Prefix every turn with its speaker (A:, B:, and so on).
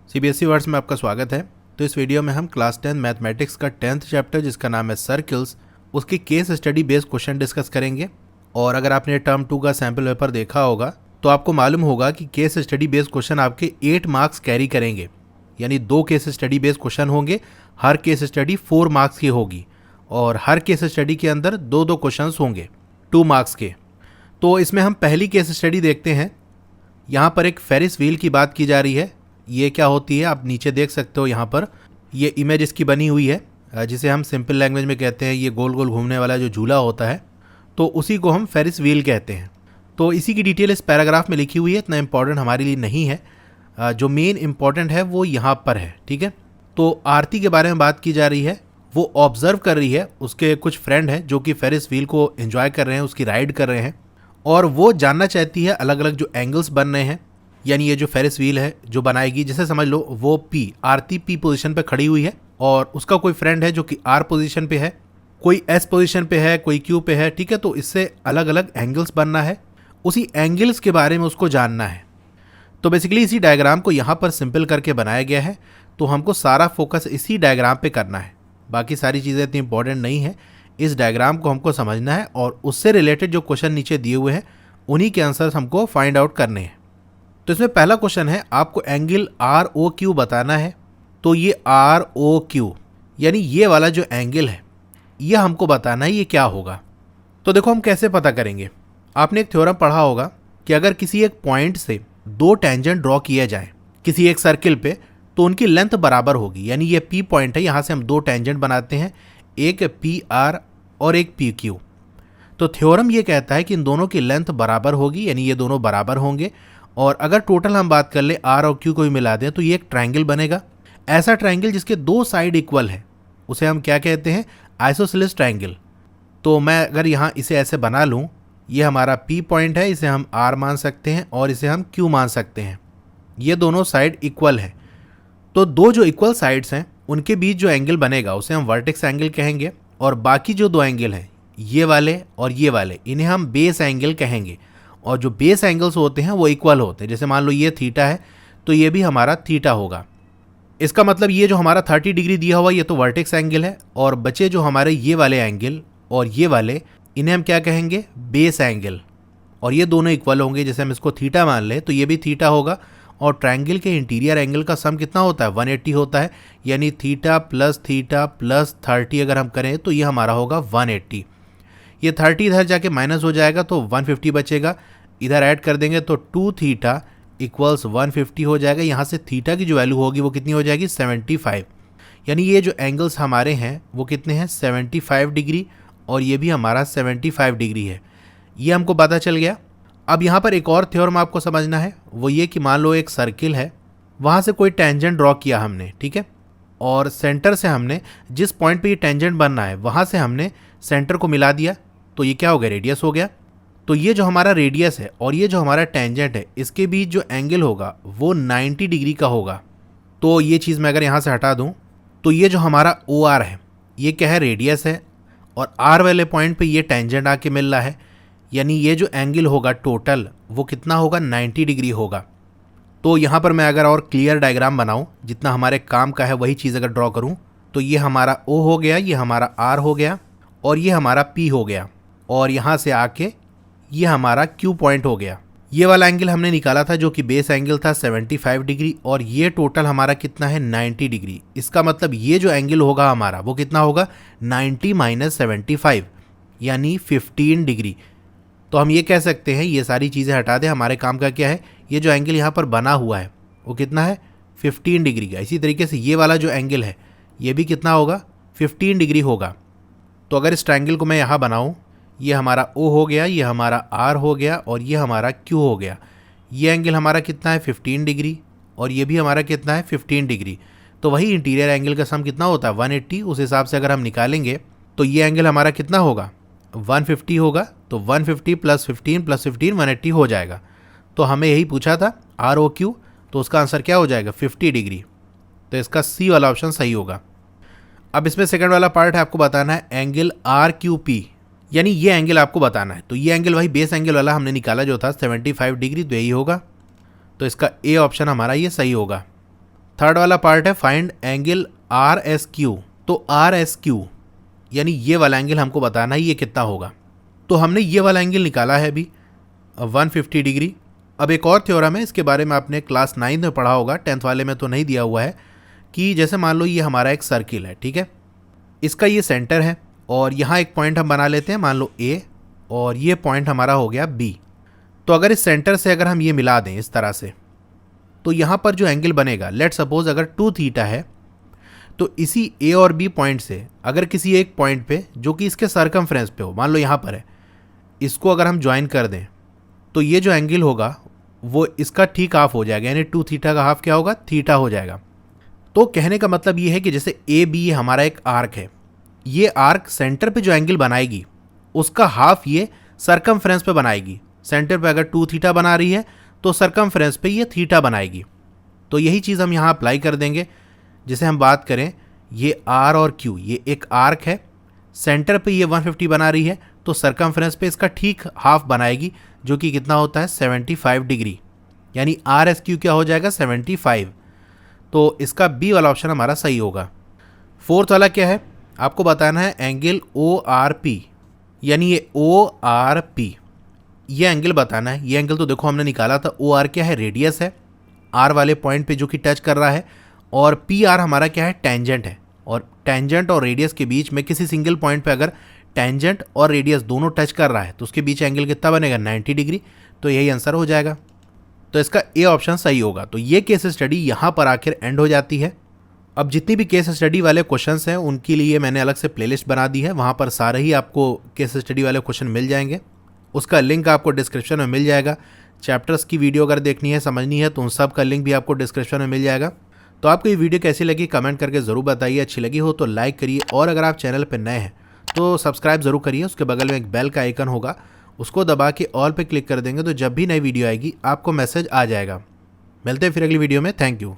A: CBSE words में आपका स्वागत है। तो इस वीडियो में हम क्लास 10 मैथमेटिक्स का 10th चैप्टर जिसका नाम है सर्किल्स, उसकी case study based question discuss करेंगे। और अगर आपने टर्म 2 का सैम्पल पेपर देखा होगा तो आपको मालूम होगा कि केस स्टडी बेस्ड क्वेश्चन आपके 8 मार्क्स कैरी करेंगे, यानी 2 केस स्टडी बेस्ड क्वेश्चन होंगे। हर केस स्टडी 4 मार्क्स की होगी और हर केस स्टडी के अंदर 2 क्वेश्चन होंगे 2 मार्क्स के। तो इसमें हम पहली केस स्टडी देखते हैं। यहाँ पर एक फेरिस व्हील की बात की जा रही है। ये क्या होती है आप नीचे देख सकते हो। यहाँ पर ये इमेज इसकी बनी हुई है, जिसे हम सिंपल लैंग्वेज में कहते हैं ये गोल गोल घूमने वाला जो झूला होता है, तो उसी को हम फेरिस व्हील कहते हैं। तो इसी की डिटेल इस पैराग्राफ में लिखी हुई है, इतना इंपॉर्टेंट हमारे लिए नहीं है। जो मेन इंपॉर्टेंट है वो यहाँ पर है, ठीक है। तो आरती के बारे में बात की जा रही है। वो ऑब्जर्व कर रही है, उसके कुछ फ्रेंड हैं जो कि फेरिस व्हील को एंजॉय कर रहे हैं, उसकी राइड कर रहे हैं, और वो जानना चाहती है अलग अलग जो एंगल्स बन रहे हैं। यानी ये जो फेरिस व्हील है जो बनाएगी, जैसे समझ लो वो आरती पी पोजीशन पे खड़ी हुई है और उसका कोई फ्रेंड है जो कि आर पोजीशन पे है, कोई एस पोजीशन पे है, कोई क्यू पे है, ठीक है। तो इससे अलग अलग एंगल्स बनना है, उसी एंगल्स के बारे में उसको जानना है। तो बेसिकली इसी डायग्राम को यहाँ पर सिंपल करके बनाया गया है, तो हमको सारा फोकस इसी डायग्राम पे करना है। बाकी सारी चीज़ें इतनी इंपॉर्टेंट नहीं है, इस डायग्राम को हमको समझना है और उससे रिलेटेड जो क्वेश्चन नीचे दिए हुए हैं उन्हीं के आंसर्स हमको फाइंड आउट करने हैं। तो इसमें पहला क्वेश्चन है, आपको एंगल आर ओ क्यू बताना है। तो ये आर ओ क्यू यानी ये वाला जो एंगल है ये हमको बताना है ये क्या होगा। तो देखो हम कैसे पता करेंगे। आपने एक थ्योरम पढ़ा होगा कि अगर किसी एक पॉइंट से 2 टेंजेंट ड्रॉ किए जाए किसी एक सर्किल पे, तो उनकी लेंथ बराबर होगी। यानी ये पी पॉइंट है, यहाँ से हम 2 टेंजेंट बनाते हैं, एक पी आर और एक पी क्यू। तो थ्योरम ये कहता है कि इन दोनों की लेंथ बराबर होगी, यानी ये दोनों बराबर होंगे। और अगर टोटल हम बात कर ले आर और क्यू को भी मिला दें तो ये एक ट्रायंगल बनेगा। ऐसा ट्रायंगल जिसके 2 साइड इक्वल है उसे हम क्या कहते हैं, आइसोसेलेस ट्रायंगल। तो मैं अगर यहाँ इसे ऐसे बना लूँ, ये हमारा पी पॉइंट है, इसे हम आर मान सकते हैं और इसे हम क्यू मान सकते हैं। ये दोनों साइड इक्वल है, तो 2 जो इक्वल साइड्स हैं उनके बीच जो एंगल बनेगा उसे हम वर्टेक्स एंगल कहेंगे। और बाकी जो 2 एंगल हैं, ये वाले और ये वाले, इन्हें हम बेस एंगल कहेंगे। और जो बेस एंगल्स होते हैं वो इक्वल होते हैं। जैसे मान लो ये थीटा है तो ये भी हमारा थीटा होगा। इसका मतलब ये जो हमारा 30 डिग्री दिया हुआ ये तो वर्टेक्स एंगल है, और बचे जो हमारे ये वाले एंगल और ये वाले, इन्हें हम क्या कहेंगे, बेस एंगल। और ये दोनों इक्वल होंगे। जैसे हम इसको थीटा मान लें तो ये भी थीटा होगा। और ट्रायंगल के इंटीरियर एंगल का सम कितना होता है, 180 होता है। यानी थीटा प्लस 30 अगर हम करें तो ये हमारा होगा 180। ये 30 इधर जाके माइनस हो जाएगा तो 150 बचेगा, इधर ऐड कर देंगे तो 2 थीटा इक्वल्स 150 हो जाएगा। यहाँ से थीटा की जो वैल्यू होगी वो कितनी हो जाएगी, 75। यानी ये जो एंगल्स हमारे हैं वो कितने हैं, 75 डिग्री, और ये भी हमारा 75 डिग्री है। ये हमको पता चल गया। अब यहाँ पर एक और थ्योरम आपको समझना है, वो ये कि मान लो एक सर्किल है, वहाँ से कोई टेंजेंट ड्रॉ किया हमने, ठीक है। और सेंटर से हमने जिस पॉइंट पे ये टेंजेंट बनना है वहाँ से हमने सेंटर को मिला दिया, तो ये क्या हो गया, रेडियस हो गया। तो ये जो हमारा रेडियस है और ये जो हमारा टेंजेंट है, इसके बीच जो एंगल होगा वो 90 डिग्री का होगा। तो ये चीज़ मैं अगर यहाँ से हटा दूँ तो ये जो हमारा ओ आर है ये क्या है, रेडियस है, और आर वाले पॉइंट पे ये टेंजेंट आके मिल रहा है। यानी ये जो एंगल होगा टोटल वो कितना होगा, 90 डिग्री होगा। तो यहाँ पर मैं अगर और क्लियर डायग्राम बनाऊँ, जितना हमारे काम का है वही चीज़ अगर ड्रॉ करूँ, तो ये हमारा ओ हो गया, ये हमारा आर हो गया, और ये हमारा पी हो गया, और यहाँ से आके ये हमारा क्यू पॉइंट हो गया। ये वाला एंगल हमने निकाला था जो कि बेस एंगल था 75 डिग्री, और ये टोटल हमारा कितना है, 90 डिग्री। इसका मतलब ये जो एंगल होगा हमारा वो कितना होगा, 90 माइनस 75 यानी 15 डिग्री। तो हम ये कह सकते हैं, ये सारी चीज़ें हटा दें, हमारे काम का क्या है, ये जो एंगल यहाँ पर बना हुआ है वो कितना है, 15 डिग्री का। इसी तरीके से ये वाला जो एंगल है ये भी कितना होगा, 15 डिग्री होगा। तो अगर इस ट्रायंगल को मैं यहाँ बनाऊँ, ये हमारा O हो गया, ये हमारा R हो गया, और ये हमारा Q हो गया। ये एंगल हमारा कितना है, 15 डिग्री, और ये भी हमारा कितना है, 15 डिग्री। तो वही इंटीरियर एंगल का सम कितना होता है, 180। उस हिसाब से अगर हम निकालेंगे तो ये एंगल हमारा कितना होगा, 150 होगा। तो 150 प्लस 15 प्लस 15 180 हो जाएगा। तो हमें यही पूछा था ROQ, तो उसका आंसर क्या हो जाएगा, 50 डिग्री। तो इसका C वाला ऑप्शन सही होगा। अब इसमें सेकंड वाला पार्ट है, आपको बताना है एंगल RQP, यानी ये एंगल आपको बताना है। तो ये एंगल वही बेस एंगल वाला हमने निकाला जो था 75 डिग्री, तो यही होगा। तो इसका ए ऑप्शन हमारा ये सही होगा। थर्ड वाला पार्ट है find angle R S Q. तो आर एस क्यू यानी ये वाला एंगल हमको बताना है ये कितना होगा। तो हमने ये वाला एंगल निकाला है अभी 150 डिग्री। अब एक और थ्योरम है, इसके बारे में आपने क्लास 9 में पढ़ा होगा, 10th वाले में तो नहीं दिया हुआ है, कि जैसे मान लो ये हमारा एक सर्किल है, ठीक है, इसका ये सेंटर है और यहाँ एक पॉइंट हम बना लेते हैं, मान लो ए, और ये पॉइंट हमारा हो गया बी। तो अगर इस सेंटर से अगर हम ये मिला दें इस तरह से, तो यहाँ पर जो एंगल बनेगा, लेट सपोज अगर 2 थीटा है, तो इसी ए और बी पॉइंट से अगर किसी एक पॉइंट पे जो कि इसके सरकमफ्रेंस पे हो, मान लो यहाँ पर है, इसको अगर हम ज्वाइन कर दें तो ये जो एंगल होगा वो इसका ठीक हाफ हो जाएगा, यानी 2 थीटा का हाफ क्या होगा, थीटा हो जाएगा। तो कहने का मतलब ये है कि जैसे ए बी हमारा एक आर्क है, ये आर्क सेंटर पे जो एंगल बनाएगी उसका हाफ ये सरकमफ्रेंस पे बनाएगी। सेंटर पे अगर 2 थीटा बना रही है तो सरकमफ्रेंस पे ये थीटा बनाएगी। तो यही चीज़ हम यहाँ अप्लाई कर देंगे। जैसे हम बात करें ये आर और क्यू, ये एक आर्क है, सेंटर पे ये 150 बना रही है, तो सरकमफ्रेंस पे इसका ठीक हाफ बनाएगी, जो कि कितना होता है 75 डिग्री, यानी आर एस क्यू क्या हो जाएगा 75। तो इसका बी वाला ऑप्शन हमारा सही होगा। फोर्थ वाला क्या है, आपको बताना है एंगल ओ आर पी, यानी ये ओ आर पी ये एंगल बताना है। ये एंगल तो देखो हमने निकाला था, ओ आर क्या है, रेडियस है आर वाले पॉइंट पे जो कि टच कर रहा है, और पी आर हमारा क्या है, टेंजेंट है। और टेंजेंट और रेडियस के बीच में किसी सिंगल पॉइंट पे अगर टेंजेंट और रेडियस दोनों टच कर रहा है तो उसके बीच एंगल कितना बनेगा, 90 डिग्री। तो यही आंसर हो जाएगा। तो इसका ए ऑप्शन सही होगा। तो ये केस स्टडी यहाँ पर आखिर एंड हो जाती है। अब जितनी भी केस स्टडी वाले क्वेश्चंस हैं उनके लिए मैंने अलग से प्लेलिस्ट बना दी है, वहाँ पर सारे ही आपको केस स्टडी वाले क्वेश्चन मिल जाएंगे। उसका लिंक आपको डिस्क्रिप्शन में मिल जाएगा। चैप्टर्स की वीडियो अगर देखनी है, समझनी है, तो उन सब का लिंक भी आपको डिस्क्रिप्शन में मिल जाएगा। तो आपको ये वीडियो कैसी लगी कमेंट करके ज़रूर बताइए। अच्छी लगी हो तो लाइक करिए, और अगर आप चैनल पर नए हैं तो सब्सक्राइब ज़रूर करिए। उसके बगल में एक बेल का आइकन होगा, उसको दबा के ऑल पे क्लिक कर देंगे तो जब भी नई वीडियो आएगी आपको मैसेज आ जाएगा। मिलते हैं फिर अगली वीडियो में। Thank you.